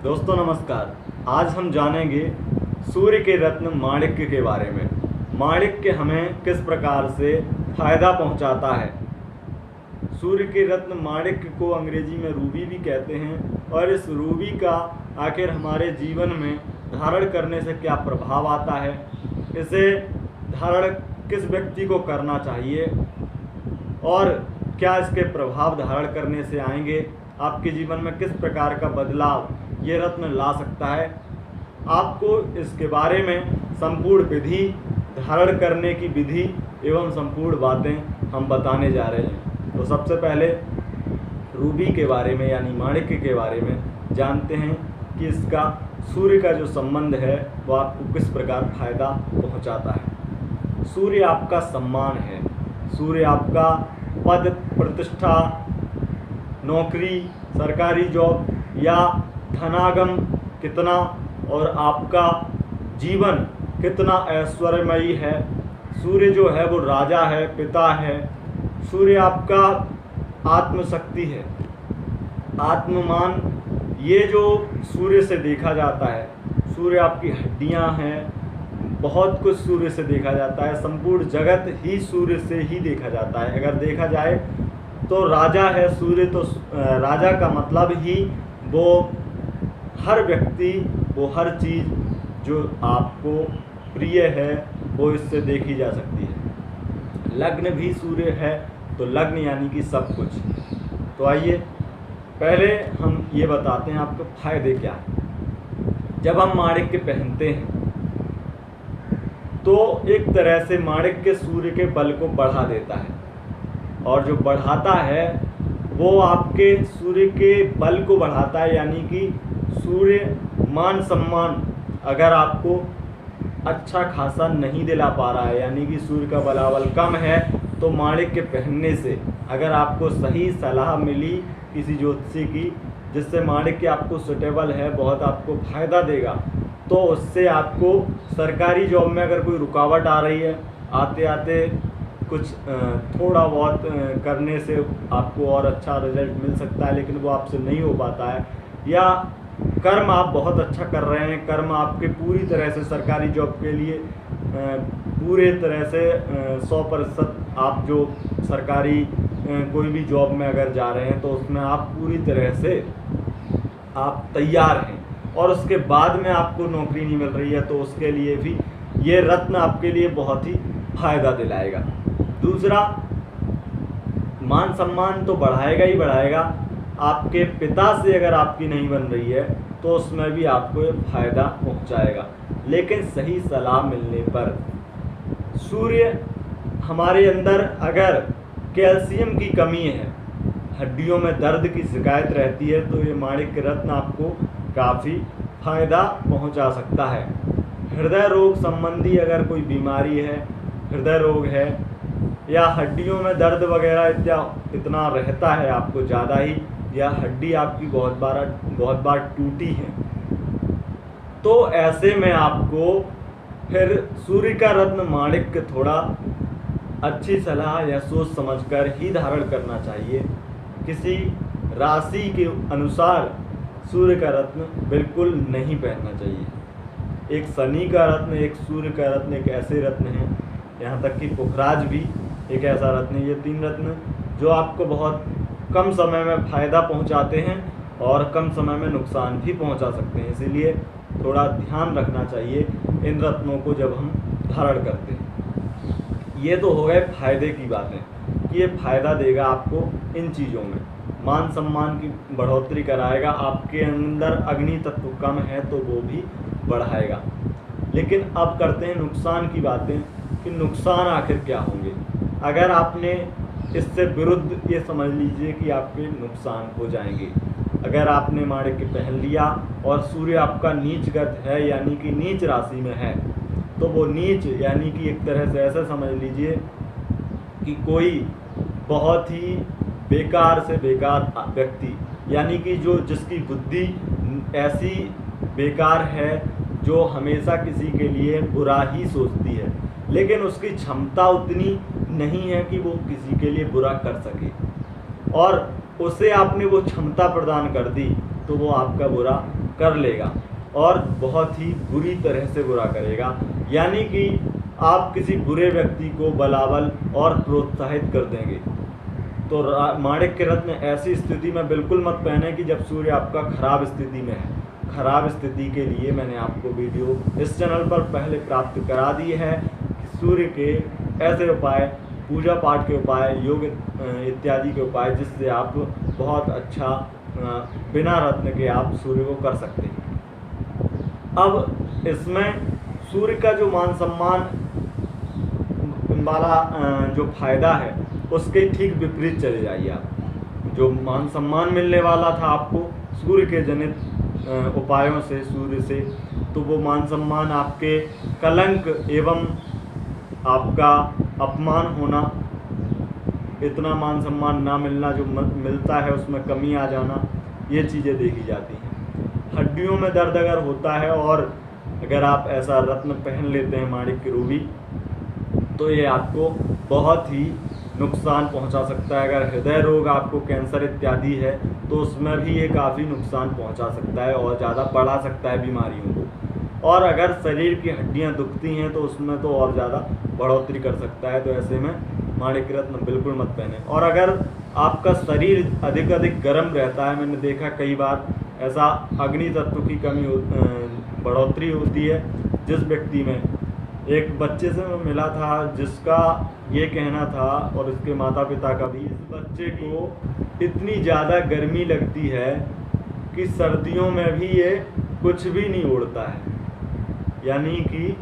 दोस्तों नमस्कार। आज हम जानेंगे सूर्य के रत्न माणिक्य के बारे में। माणिक्य हमें किस प्रकार से फायदा पहुंचाता है। सूर्य के रत्न माणिक्य को अंग्रेजी में रूबी भी कहते हैं, और इस रूबी का आखिर हमारे जीवन में धारण करने से क्या प्रभाव आता है, इसे धारण किस व्यक्ति को करना चाहिए और क्या इसके प्रभाव धारण करने से आएंगे, आपके जीवन में किस प्रकार का बदलाव ये रत्न ला सकता है, आपको इसके बारे में संपूर्ण विधि, धारण करने की विधि एवं संपूर्ण बातें हम बताने जा रहे हैं। तो सबसे पहले रूबी के बारे में यानी माणिक्य के बारे में जानते हैं कि इसका सूर्य का जो संबंध है वो आपको किस प्रकार फायदा पहुंचाता है। सूर्य आपका सम्मान है, सूर्य आपका पद प्रतिष्ठा, नौकरी, सरकारी जॉब या धनागम कितना और आपका जीवन कितना ऐश्वर्यमयी है। सूर्य जो है वो राजा है, पिता है। सूर्य आपका आत्मशक्ति है, आत्ममान, ये जो सूर्य से देखा जाता है। सूर्य आपकी हड्डियां हैं, बहुत कुछ सूर्य से देखा जाता है। संपूर्ण जगत ही सूर्य से ही देखा जाता है। अगर देखा जाए तो राजा है सूर्य, तो राजा का मतलब ही वो हर व्यक्ति, वो हर चीज़ जो आपको प्रिय है वो इससे देखी जा सकती है। लग्न भी सूर्य है, तो लग्न यानी कि सब कुछ। तो आइए पहले हम ये बताते हैं आपको फायदे क्या है। जब हम माणिक्य पहनते हैं तो एक तरह से माणिक्य सूर्य के बल को बढ़ा देता है, और जो बढ़ाता है वो आपके सूर्य के बल को बढ़ाता है। यानी कि सूर्य मान सम्मान अगर आपको अच्छा खासा नहीं दिला पा रहा है, यानी कि सूर्य का बलाबल कम है, तो माणिक्य पहनने से अगर आपको सही सलाह मिली किसी ज्योतिषी की जिससे माणिक्य आपको सुटेबल है, बहुत आपको फायदा देगा, तो उससे आपको सरकारी जॉब में अगर कोई रुकावट आ रही है, आते आते कुछ थोड़ा बहुत करने से आपको और अच्छा रिजल्ट मिल सकता है, लेकिन वो आपसे नहीं हो पाता है, या कर्म आप बहुत अच्छा कर रहे हैं, कर्म आपके पूरी तरह से सरकारी जॉब के लिए पूरे तरह से 100% आप जो सरकारी कोई भी जॉब में अगर जा रहे हैं तो उसमें आप पूरी तरह से आप तैयार हैं, और उसके बाद में आपको नौकरी नहीं मिल रही है, तो उसके लिए भी ये रत्न आपके लिए बहुत ही फायदा दिलाएगा। दूसरा, मान सम्मान तो बढ़ाएगा ही बढ़ाएगा। आपके पिता से अगर आपकी नहीं बन रही है तो उसमें भी आपको ये फायदा पहुंचाएगा, लेकिन सही सलाह मिलने पर। सूर्य हमारे अंदर अगर कैल्शियम की कमी है, हड्डियों में दर्द की शिकायत रहती है, तो ये माणिक्य रत्न आपको काफ़ी फायदा पहुंचा सकता है। हृदय रोग संबंधी अगर कोई बीमारी है, हृदय रोग है या हड्डियों में दर्द वगैरह इतना रहता है आपको ज़्यादा ही, या हड्डी आपकी बहुत बार टूटी है, तो ऐसे में आपको फिर सूर्य का रत्न माणिक्य थोड़ा अच्छी सलाह या सोच समझकर ही धारण करना चाहिए। किसी राशि के अनुसार सूर्य का रत्न बिल्कुल नहीं पहनना चाहिए। एक शनि का रत्न, एक सूर्य का रत्न, एक ऐसे रत्न हैं, यहाँ तक कि पुखराज भी एक ऐसा रत्न है। ये 3 रत्न जो आपको बहुत कम समय में फ़ायदा पहुंचाते हैं और कम समय में नुकसान भी पहुंचा सकते हैं, इसीलिए थोड़ा ध्यान रखना चाहिए इन रत्नों को जब हम धारण करते हैं। ये तो हो गए फायदे की बातें कि ये फ़ायदा देगा आपको इन चीज़ों में, मान सम्मान की बढ़ोतरी कराएगा, आपके अंदर अग्नि तत्व कम है तो वो भी बढ़ाएगा। लेकिन अब करते हैं नुकसान की बातें कि नुकसान आखिर क्या होंगे। अगर आपने इससे विरुद्ध, ये समझ लीजिए कि आपके नुकसान हो जाएंगे। अगर आपने माणिक्य पहन लिया और सूर्य आपका नीचगत है यानी कि नीच राशि में है, तो वो नीच यानी कि एक तरह से ऐसा समझ लीजिए कि कोई बहुत ही बेकार से बेकार व्यक्ति, यानी कि जो जिसकी बुद्धि ऐसी बेकार है जो हमेशा किसी के लिए बुरा ही सोचती है, लेकिन उसकी क्षमता उतनी नहीं है कि वो किसी के लिए बुरा कर सके, और उसे आपने वो क्षमता प्रदान कर दी तो वो आपका बुरा कर लेगा और बहुत ही बुरी तरह से बुरा करेगा। यानी कि आप किसी बुरे व्यक्ति को बलाबल और प्रोत्साहित कर देंगे। तो माणिक्य रत्न ऐसी स्थिति में बिल्कुल मत पहने कि जब सूर्य आपका खराब स्थिति में है। खराब स्थिति के लिए मैंने आपको वीडियो इस चैनल पर पहले प्राप्त करा दी है कि सूर्य के ऐसे उपाय, पूजा पाठ के उपाय, योग इत्यादि के उपाय जिससे आप बहुत अच्छा बिना रत्न के आप सूर्य को कर सकते हैं। अब इसमें सूर्य का जो मान सम्मान वाला जो फायदा है उसके ठीक विपरीत चले जाइए आप। जो मान सम्मान मिलने वाला था आपको सूर्य के जनित उपायों से, सूर्य से, तो वो मान सम्मान आपके कलंक एवं आपका अपमान होना, इतना मान सम्मान ना मिलना, जो मिलता है उसमें कमी आ जाना, ये चीज़ें देखी जाती हैं। हड्डियों में दर्द अगर होता है और अगर आप ऐसा रत्न पहन लेते हैं माणिक्य रूबी, तो ये आपको बहुत ही नुकसान पहुंचा सकता है। अगर हृदय रोग, आपको कैंसर इत्यादि है, तो उसमें भी ये काफ़ी नुकसान पहुंचा सकता है और ज़्यादा बढ़ा सकता है बीमारियों को। और अगर शरीर की हड्डियां दुखती हैं तो उसमें तो और ज़्यादा बढ़ोतरी कर सकता है। तो ऐसे में माणिक्य रत्न बिल्कुल मत पहने। और अगर आपका शरीर अधिक गर्म रहता है, मैंने देखा कई बार ऐसा अग्नि तत्व की कमी बढ़ोतरी होती है जिस व्यक्ति में, एक बच्चे से मैं मिला था जिसका ये कहना था और उसके माता पिता का भी, इस बच्चे को इतनी ज़्यादा गर्मी लगती है कि सर्दियों में भी ये कुछ भी नहीं ओढ़ता है, यानी कि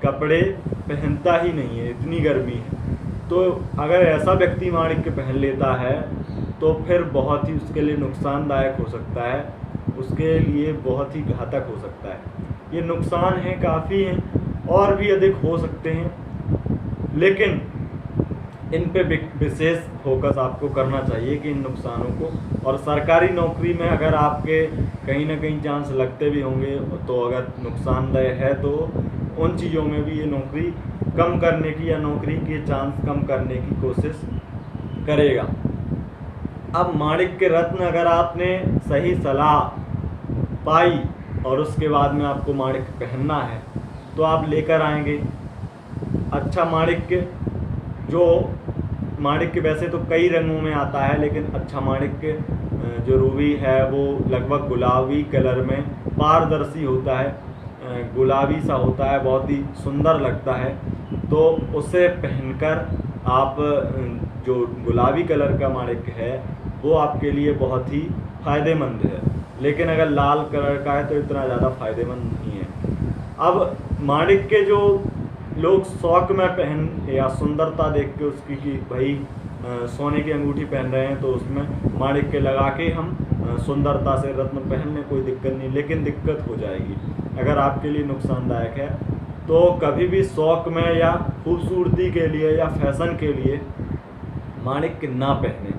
कपड़े पहनता ही नहीं है, इतनी गर्मी है। तो अगर ऐसा व्यक्ति माणिक्य पहन लेता है तो फिर बहुत ही उसके लिए नुकसानदायक हो सकता है, उसके लिए बहुत ही घातक हो सकता है। ये नुकसान हैं, काफ़ी हैं, और भी अधिक हो सकते हैं, लेकिन इन पे विशेष फोकस आपको करना चाहिए कि इन नुकसानों को। और सरकारी नौकरी में अगर आपके कहीं ना कहीं चांस लगते भी होंगे, तो अगर नुकसानदेह है तो उन चीज़ों में भी ये नौकरी कम करने की या नौकरी के चांस कम करने की कोशिश करेगा। अब माणिक्य रत्न अगर आपने सही सलाह पाई और उसके बाद में आपको माणिक्य पहनना है तो आप लेकर आएंगे अच्छा माणिक्य। जो माणिक्य वैसे तो कई रंगों में आता है, लेकिन अच्छा माणिक्य जो रूबी है वो लगभग गुलाबी कलर में पारदर्शी होता है, गुलाबी सा होता है, बहुत ही सुंदर लगता है। तो उसे पहनकर आप, जो गुलाबी कलर का माणिक्य है वो आपके लिए बहुत ही फ़ायदेमंद है, लेकिन अगर लाल कलर का है तो इतना ज़्यादा फ़ायदेमंद नहीं है। अब माणिक्य जो लोग शौक में पहन या सुंदरता देख के उसकी कि भाई सोने की अंगूठी पहन रहे हैं तो उसमें माणिक्य लगा के हम सुंदरता से रत्न पहन लें, कोई दिक्कत नहीं, लेकिन दिक्कत हो जाएगी अगर आपके लिए नुकसानदायक है। तो कभी भी शौक में या खूबसूरती के लिए या फैशन के लिए माणिक्य ना पहने।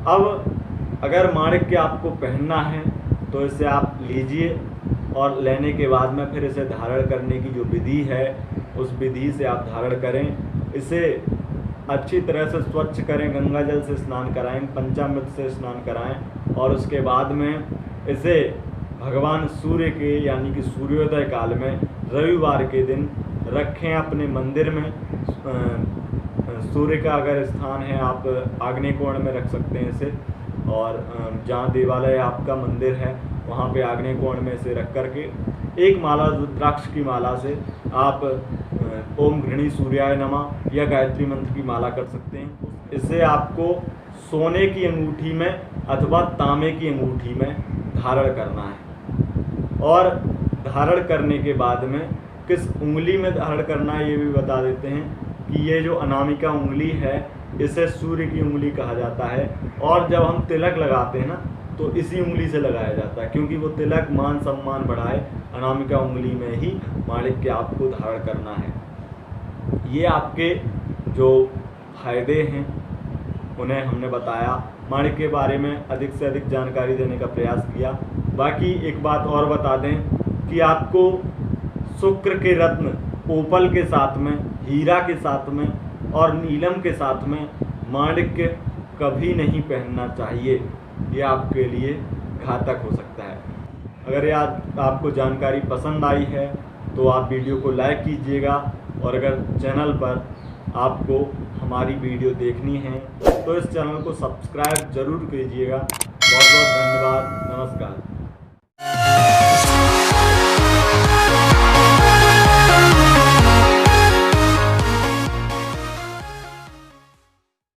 अब अगर माणिक्य आपको पहनना है तो इसे आप लीजिए और लेने के बाद में फिर इसे धारण करने की जो विधि है उस विधि से आप धारण करें। इसे अच्छी तरह से स्वच्छ करें, गंगा जल से स्नान कराएं, पंचामृत से स्नान कराएं और उसके बाद में इसे भगवान सूर्य के यानी कि सूर्योदय काल में रविवार के दिन रखें अपने मंदिर में। सूर्य का अगर स्थान है आप आग्नेय कोण में रख सकते हैं इसे, और जहाँ देवालय आपका मंदिर है वहाँ पे आग्नेय कोण में इसे रख करके एक माला रुद्राक्ष की माला से आप ओम घृणी सूर्याय नमः या गायत्री मंत्र की माला कर सकते हैं। इसे आपको सोने की अंगूठी में अथवा तांबे की अंगूठी में धारण करना है। और धारण करने के बाद में किस उंगली में धारण करना है ये भी बता देते हैं कि ये जो अनामिका उंगली है इसे सूर्य की उंगली कहा जाता है। और जब हम तिलक लगाते हैं ना तो इसी उंगली से लगाया जाता है, क्योंकि वो तिलक मान सम्मान बढ़ाए। अनामिका उंगली में ही माणिक्य आपको धारण करना है। ये आपके जो फायदे हैं उन्हें हमने बताया, माणिक्य के बारे में अधिक से अधिक जानकारी देने का प्रयास किया। बाकी एक बात और बता दें कि आपको शुक्र के रत्न ओपल के साथ में, हीरा के साथ में और नीलम के साथ में माणिक्य कभी नहीं पहनना चाहिए, ये आपके लिए घातक हो सकता है। अगर ये आपको जानकारी पसंद आई है तो आप वीडियो को लाइक कीजिएगा, और अगर चैनल पर आपको हमारी वीडियो देखनी है तो इस चैनल को सब्सक्राइब ज़रूर कीजिएगा। बहुत बहुत धन्यवाद। नमस्कार।